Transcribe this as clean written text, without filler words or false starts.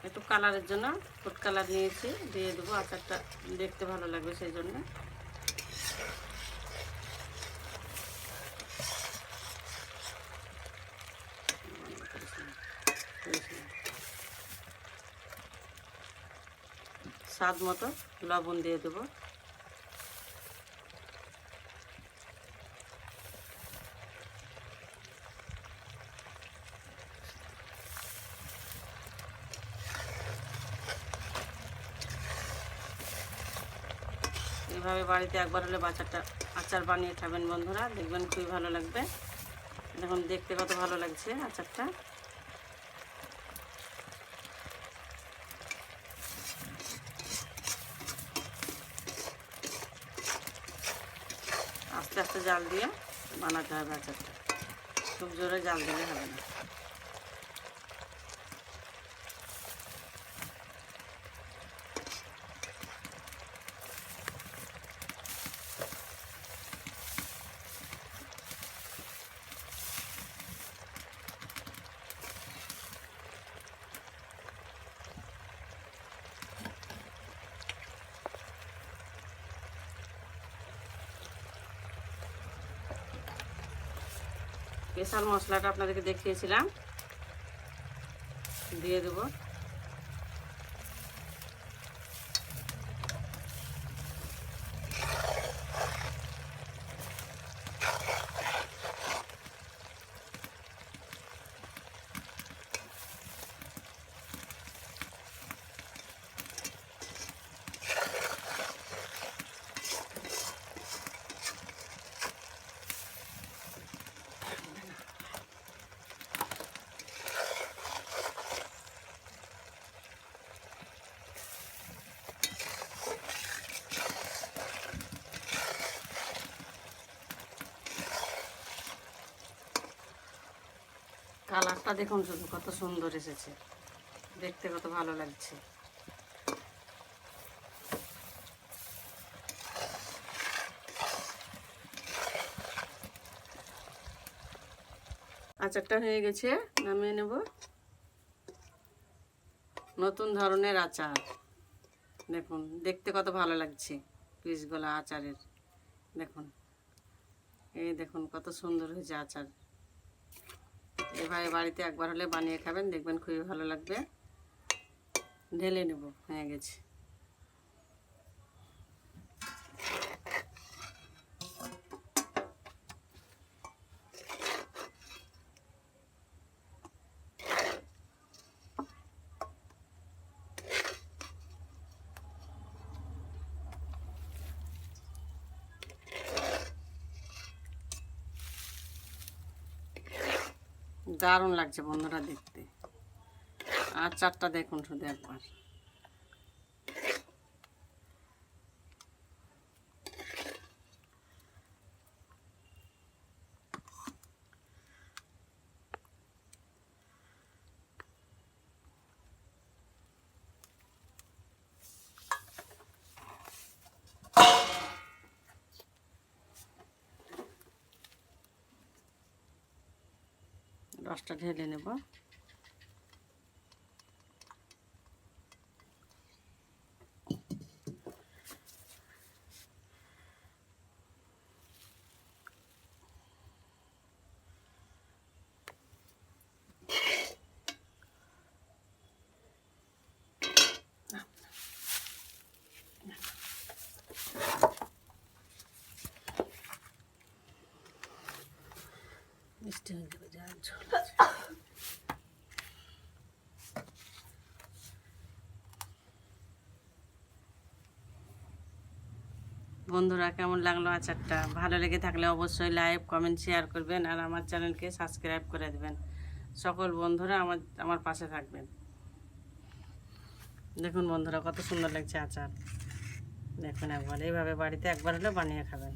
একটু কালারের জন্য ফুড কালার নিয়েছি, দিয়ে দেবো। আচারটা দেখতে ভালো লাগবে সেই জন্য। স্বাদ মতো লবণ দিয়ে দেবো। এভাবে বাড়িতে একবার হলে আচার বানিয়ে খাবেন বন্ধুরা, দেখবেন খুবই ভালো লাগবে। দেখুন দেখতে কত ভালো লাগছে আচারটা। আস্তে আস্তে জাল দিয়ে বানাতে হবে আচারটা, খুব জোরে জাল দিলে হবে না। স্পেশাল মশলাটা আপনাদেরকে দেখিয়েছিলাম, দিয়ে দেবো। কালারটা দেখুন শুধু কত সুন্দর এসেছে, দেখতে কত ভালো লাগছে। আচারটা হয়ে গেছে, নামিয়ে নেব। নতুন ধরনের আচার দেখুন, দেখতে কত ভালো লাগছে পিসগুলো আচারের। দেখুন, এই দেখুন কত সুন্দর হয়েছে আচার। এভাবে বাড়িতে একবার হলে বানিয়ে খাবেন, দেখবেন খুবই ভালো লাগবে। ঢেলে নেব, হয়ে গেছে। দারুণ লাগছে বন্ধুরা দেখতে। আচারটা দেখুন শুধু একবার। রসটা ঢেলে নেব। মিষ্টি হয়ে যাবে, যার ঝোল আছে। বন্ধুরা কেমন লাগলো আচারটা? ভালো লেগে থাকলে অবশ্যই লাইক, কমেন্ট, শেয়ার করবেন, আর আমার চ্যানেলকে সাবস্ক্রাইব করে দেবেন। সকল বন্ধুরা আমার পাশে থাকবেন। দেখুন বন্ধুরা কত সুন্দর লাগছে আচার। দেখুন একবার এইভাবে বাড়িতে একবার হলে বানিয়ে খাবেন।